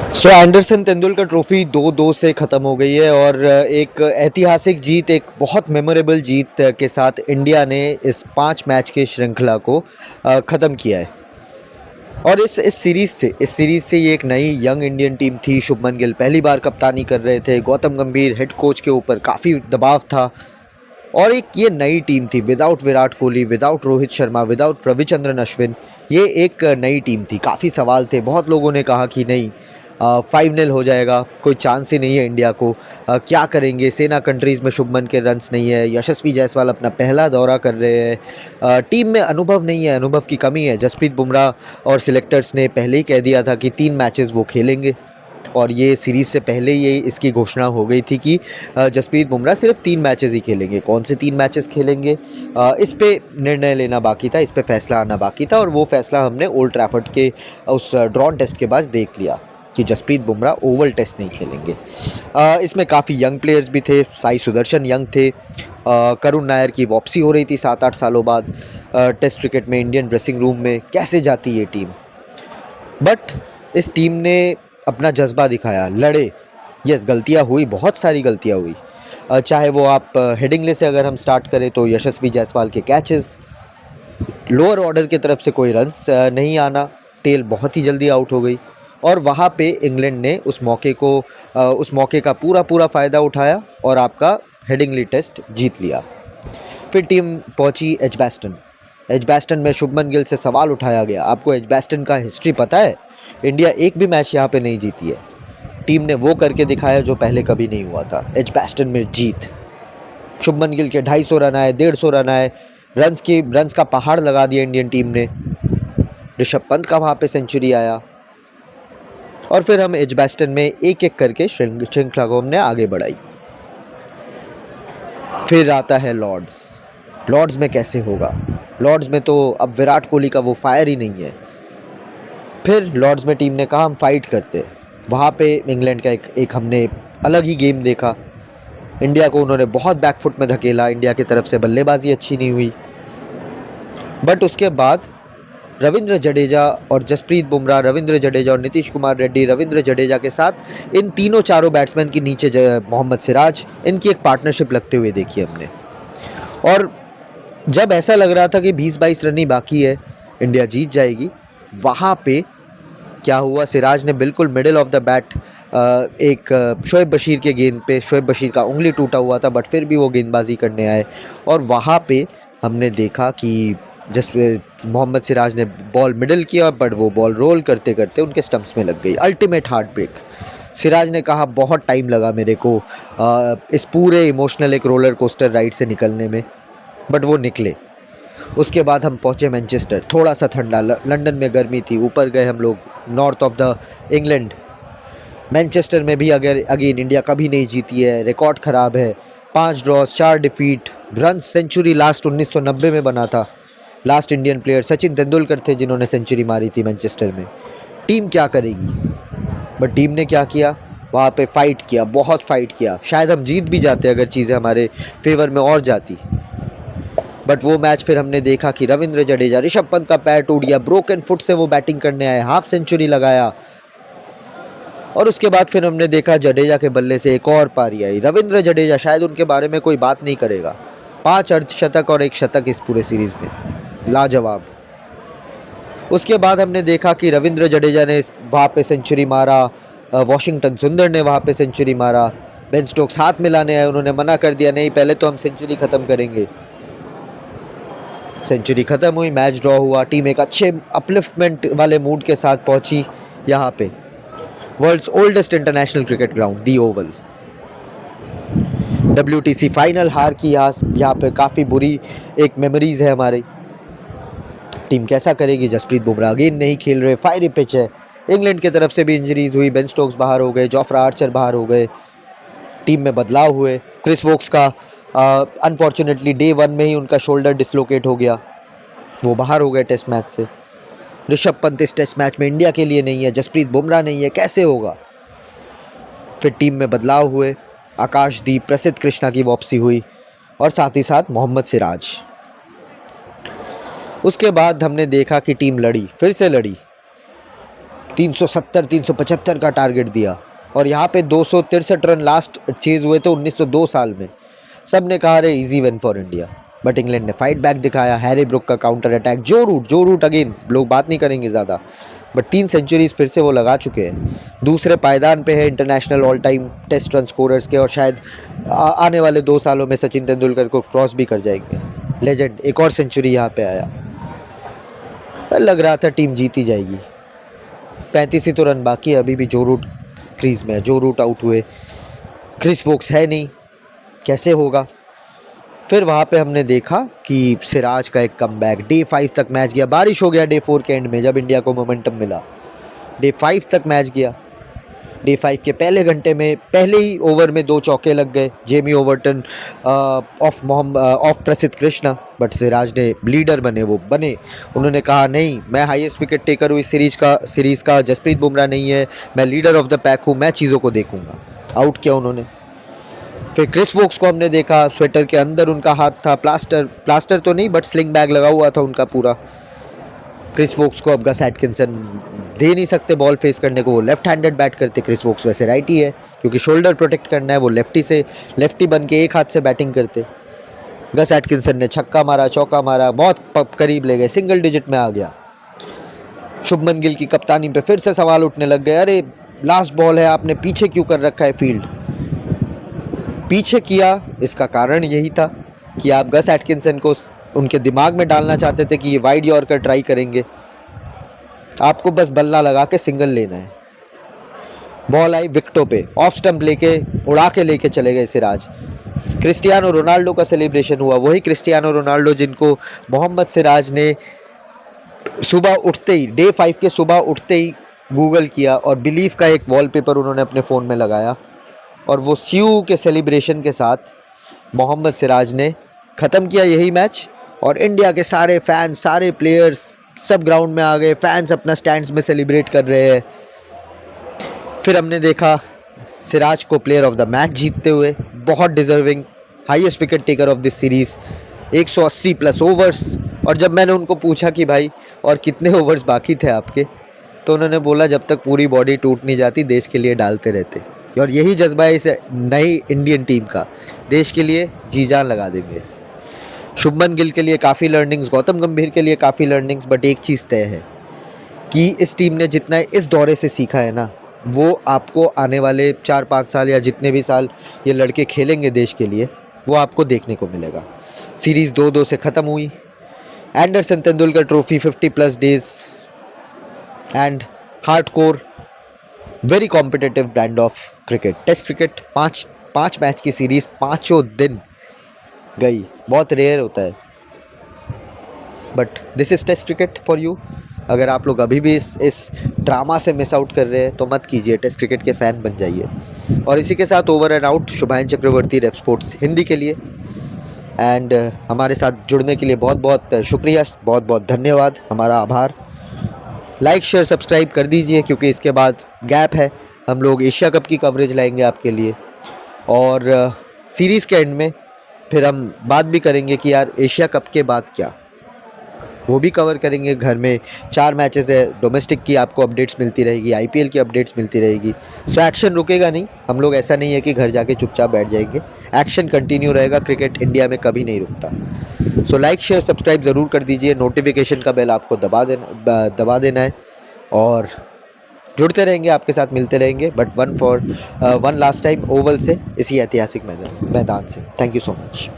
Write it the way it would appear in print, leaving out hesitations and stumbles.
Anderson Tendulkar trophy 2-2 से ख़त्म हो गई है और एक ऐतिहासिक जीत, एक बहुत मेमोरेबल जीत के साथ इंडिया ने इस 5 मैच की श्रृंखला को ख़त्म किया है। और इस सीरीज़ से ये एक नई यंग इंडियन टीम थी। शुभमन गिल पहली बार कप्तानी कर रहे थे, गौतम गंभीर हेड कोच के ऊपर काफ़ी दबाव था और एक ये नई टीम थी without Virat Kohli, without Rohit Sharma, without Ravichandran Ashwin. ये एक नई टीम थी। काफ़ी सवाल थे, बहुत लोगों ने कहा कि नहीं 5-0 हो जाएगा, कोई चांस ही नहीं है इंडिया को। क्या करेंगे, सेना कंट्रीज़ में शुभमन के रन्स नहीं है, यशस्वी जायसवाल अपना पहला दौरा कर रहे हैं, टीम में अनुभव नहीं है, अनुभव की कमी है। जसप्रीत बुमराह और सिलेक्टर्स ने पहले ही कह दिया था कि 3 मैचेस वो खेलेंगे और ये सीरीज़ से पहले ये इसकी घोषणा हो गई थी कि जसप्रीत बुमराह सिर्फ 3 मैचेस ही खेलेंगे। कौन से 3 मैचेस खेलेंगे, इस पे निर्णय लेना बाकी था, इस पे फैसला आना बाकी था और वो फैसला हमने ओल्ड ट्रैफर्ड के उस ड्रॉन टेस्ट के बाद देख लिया कि जसप्रीत बुमराह ओवल टेस्ट नहीं खेलेंगे। इसमें काफ़ी यंग प्लेयर्स भी थे। साई सुदर्शन यंग थे, करुण नायर की वापसी हो रही थी 7-8 सालों बाद टेस्ट क्रिकेट में। इंडियन ड्रेसिंग रूम में कैसे जाती ये टीम, बट इस टीम ने अपना जज्बा दिखाया, लड़े। यस, गलतियाँ हुई, बहुत सारी गलतियाँ हुई। चाहे वो आप हेडिंगले से अगर हम स्टार्ट करें तो यशस्वी जायसवाल के कैचेस, लोअर ऑर्डर की तरफ से कोई रन्स नहीं आना, टेल बहुत ही जल्दी आउट हो गई और वहाँ पे इंग्लैंड ने उस मौके का पूरा फ़ायदा उठाया और आपका हेडिंगली टेस्ट जीत लिया। फिर टीम पहुंची एजबैस्टन में शुभमन गिल से सवाल उठाया गया। आपको एजबैस्टन का हिस्ट्री पता है? इंडिया एक भी मैच यहाँ पे नहीं जीती है। टीम ने वो करके दिखाया जो पहले कभी नहीं हुआ था। एजबैस्टन में जीत, शुभमन गिल के 250 रन आए, 150 रन आए, रन्स का पहाड़ लगा दिया इंडियन टीम ने। ऋषभ पंत का वहाँ पे सेंचुरी आया और फिर हम एजबैस्टन में एक एक करके श्रृंखला को हमने आगे बढ़ाई। फिर आता है लॉर्ड्स में कैसे होगा? लॉर्ड्स में तो अब विराट कोहली का वो फायर ही नहीं है। फिर लॉर्ड्स में टीम ने कहा हम फाइट करते। वहाँ पे इंग्लैंड का एक हमने अलग ही गेम देखा। इंडिया को उन्होंने बहुत बैकफुट में धकेला, इंडिया की तरफ से बल्लेबाजी अच्छी नहीं हुई। बट उसके बाद रविंद्र जडेजा और जसप्रीत बुमराह, रविंद्र जडेजा और नीतीश कुमार रेड्डी, रविंद्र जडेजा के साथ इन तीनों चारों बैट्समैन के नीचे मोहम्मद सिराज, इनकी एक पार्टनरशिप लगते हुए देखी हमने। और जब ऐसा लग रहा था कि 20-22 रन ही बाकी है, इंडिया जीत जाएगी, वहाँ पे क्या हुआ, सिराज ने बिल्कुल मिडिल ऑफ द बैट एक शोएब बशीर के गेंद पे, शोएब बशीर का उंगली टूटा हुआ था बट फिर भी वो गेंदबाजी करने आए और वहाँ पे हमने देखा कि मोहम्मद सिराज ने बॉल मिडिल किया बट वो बॉल रोल करते करते उनके स्टंप्स में लग गई। Ultimate heart break. सिराज ने कहा बहुत टाइम लगा मेरे को इस पूरे इमोशनल एक रोलर कोस्टर राइड से निकलने में, बट वो निकले। उसके बाद हम पहुँचे मैनचेस्टर, थोड़ा सा ठंडा, लंदन में गर्मी थी, ऊपर गए हम लोग north of the England. Manchester में भी अगेन इंडिया कभी नहीं जीती है, रिकॉर्ड ख़राब है, 5 draws 4 defeat. Run century last 1990 में बना था। Last Indian player Sachin Tendulkar थे जिन्होंने सेंचुरी मारी थी मैनचेस्टर में। टीम क्या करेगी? बट टीम ने क्या किया, वहाँ पे फाइट किया, बहुत फाइट किया। शायद हम जीत भी जाते अगर चीज़ें हमारे फेवर में और जाती। बट वो मैच फिर हमने देखा कि रविंद्र जडेजा, ऋषभ पंत का पैर टूट गया, ब्रोकन फुट से वो बैटिंग करने आए, हाफ सेंचुरी लगाया और उसके बाद फिर हमने देखा जडेजा के बल्ले से एक और पारी आई। रविंद्र जडेजा, शायद उनके बारे में कोई बात नहीं करेगा, 5 अर्धशतक और 1 शतक इस पूरे सीरीज़ में, लाजवाब। उसके बाद हमने देखा कि रविंद्र जडेजा ने वहाँ पे सेंचुरी मारा, वॉशिंगटन सुंदर ने वहाँ पे सेंचुरी मारा, बेन स्टोक्स हाथ मिलाने आए, उन्होंने मना कर दिया, नहीं पहले तो हम सेंचुरी ख़त्म करेंगे। सेंचुरी ख़त्म हुई, मैच ड्रॉ हुआ, टीम एक अच्छे अपलिफ्टमेंट वाले मूड के साथ पहुंची यहाँ पे world's oldest international cricket ground, the Oval. WTC final हार की यहाँ पे काफ़ी बुरी एक मेमोरीज है हमारी। टीम कैसा करेगी? जसप्रीत बुमराह अगेन नहीं खेल रहे, फायरी पिच है। इंग्लैंड की तरफ से भी इंजरीज हुई, बेन स्टोक्स बाहर हो गए, जोफ्रा आर्चर बाहर हो गए, टीम में बदलाव हुए। क्रिस वोक्स का अनफॉर्चुनेटली डे 1 में ही उनका शोल्डर डिसलोकेट हो गया, वो बाहर हो गए टेस्ट मैच से। ऋषभ पंत इस टेस्ट मैच में इंडिया के लिए नहीं है, जसप्रीत बुमराह नहीं है, कैसे होगा? फिर टीम में बदलाव हुए, आकाशदीप, प्रसिद्ध कृष्णा की वापसी हुई और साथ ही साथ मोहम्मद सिराज। उसके बाद हमने देखा कि टीम लड़ी, फिर से लड़ी। 370 375 का टारगेट दिया और यहाँ पे 263 रन लास्ट चेज हुए थे 1902 साल में। सब ने कहा रे easy win for India, but England ने फाइट बैक दिखाया। हैरी ब्रुक का काउंटर अटैक, जो रूट अगेन, लोग बात नहीं करेंगे ज़्यादा, बट 3 सेंचुरीज फिर से वो लगा चुके हैं। दूसरे पायदान पे है international all time test run scorers के, और शायद आने वाले 2 सालों में सचिन तेंदुलकर को क्रॉस भी कर जाएंगे। लेजेंड, एक और सेंचुरी यहाँ पे आया। लग रहा था टीम जीती जाएगी। 35 ही तो रन बाकी है, अभी भी जो रूट क्रीज में है, जो रूट आउट हुए, क्रिस वोक्स है नहीं, कैसे होगा। फिर वहाँ पे हमने देखा कि सिराज का एक कमबैक, डे 5 तक मैच गया। बारिश हो गया डे 4 के एंड में जब इंडिया को मोमेंटम मिला। डे 5 तक मैच गया। डे 5 के पहले घंटे में पहले ही ओवर में 2 चौके लग गए, जेमी ओवर्टन ऑफ प्रसिद्ध कृष्णा, बट सिराज ने लीडर बने, वो बने। उन्होंने कहा नहीं, मैं हाईएस्ट विकेट टेकर हूँ इस सीरीज़ का, जसप्रीत बुमराह नहीं है, मैं लीडर ऑफ द पैक हूँ, मैं चीज़ों को देखूंगा। आउट किया उन्होंने। फिर क्रिस वोक्स को हमने देखा, स्वेटर के अंदर उनका हाथ था, प्लास्टर तो नहीं बट स्लिंग बैग लगा हुआ था उनका पूरा। क्रिस वोक्स को अब गस एटकिंसन दे नहीं सकते बॉल फेस करने को, वो लेफ्ट हैंडेड बैट करते। क्रिस वोक्स वैसे राइटी है, क्योंकि शोल्डर प्रोटेक्ट करना है, वो लेफ्टी बन के एक हाथ से बैटिंग करते। गस एटकिंसन ने छक्का मारा, चौका मारा, बहुत करीब ले गए, सिंगल डिजिट में आ गया। शुभमन गिल की कप्तानी पे फिर से सवाल उठने लग गए, अरे लास्ट बॉल है, आपने पीछे क्यों कर रखा है फील्ड। पीछे किया, इसका कारण यही था कि आप गस एटकिंसन को उनके दिमाग में डालना चाहते थे कि ये वाइड यॉर्कर ट्राई करेंगे, आपको बस बल्ला लगा के सिंगल लेना है। बॉल आई विकेटों पे, ऑफ स्टंप लेके उड़ा के लेके चले गए सिराज। क्रिस्टियानो रोनाल्डो का सेलिब्रेशन हुआ, वही क्रिस्टियानो रोनाल्डो जिनको मोहम्मद सिराज ने सुबह उठते ही, डे 5 के सुबह उठते ही गूगल किया और बिलीव का एक वॉलपेपर उन्होंने अपने फ़ोन में लगाया, और वो सीयू के सेलिब्रेशन के साथ मोहम्मद सिराज ने ख़त्म किया यही मैच। और इंडिया के सारे फैंस, सारे प्लेयर्स सब ग्राउंड में आ गए, फैंस अपना स्टैंड्स में सेलिब्रेट कर रहे हैं। फिर हमने देखा सिराज को प्लेयर ऑफ द मैच जीतते हुए, बहुत deserving, highest wicket taker of this series, 180 plus overs. और जब मैंने उनको पूछा कि भाई और कितने ओवर्स बाकी थे आपके, तो उन्होंने बोला जब तक पूरी बॉडी टूट नहीं जाती देश के लिए डालते रहते। और यही जज्बा है इस नई इंडियन टीम का, देश के लिए जी जान लगा देंगे। शुभमन गिल के लिए काफ़ी लर्निंग्स, गौतम गंभीर के लिए काफ़ी लर्निंग्स, बट एक चीज़ तय है कि इस टीम ने जितना इस दौरे से सीखा है ना, वो आपको आने वाले 4-5 साल या जितने भी साल ये लड़के खेलेंगे देश के लिए, वो आपको देखने को मिलेगा। सीरीज़ 2-2 से ख़त्म हुई। Anderson Tendulkar trophy 50+ days and hardcore very competitive brand of cricket. Test cricket 5 match की सीरीज़ 5 दिन गई, बहुत रेयर होता है, but this is test cricket for you. अगर आप लोग अभी भी इस ड्रामा से मिस आउट कर रहे हैं तो मत कीजिए, टेस्ट क्रिकेट के फ़ैन बन जाइए। और इसी के साथ over and out, Shubhayan Chakraborty, RevSportz Hindi के लिए। एंड हमारे साथ जुड़ने के लिए बहुत बहुत शुक्रिया, बहुत बहुत धन्यवाद, हमारा आभार। लाइक शेयर सब्सक्राइब कर दीजिए, क्योंकि इसके बाद गैप है, हम लोग एशिया कप की कवरेज लाएंगे आपके लिए। और सीरीज़ के एंड में फिर हम बात भी करेंगे कि यार एशिया कप के बाद क्या, वो भी कवर करेंगे। घर में 4 मैचेस है, डोमेस्टिक की आपको अपडेट्स मिलती रहेगी, आईपीएल की अपडेट्स मिलती रहेगी। सो एक्शन रुकेगा नहीं, हम लोग ऐसा नहीं है कि घर जाके चुपचाप बैठ जाएंगे, एक्शन कंटिन्यू रहेगा। क्रिकेट इंडिया में कभी नहीं रुकता। सो लाइक शेयर सब्सक्राइब ज़रूर कर दीजिए, नोटिफिकेशन का बेल आपको दबा देना है, और जुड़ते रहेंगे, आपके साथ मिलते रहेंगे। But one last time Oval से, इसी ऐतिहासिक मैदान से। Thank you so much.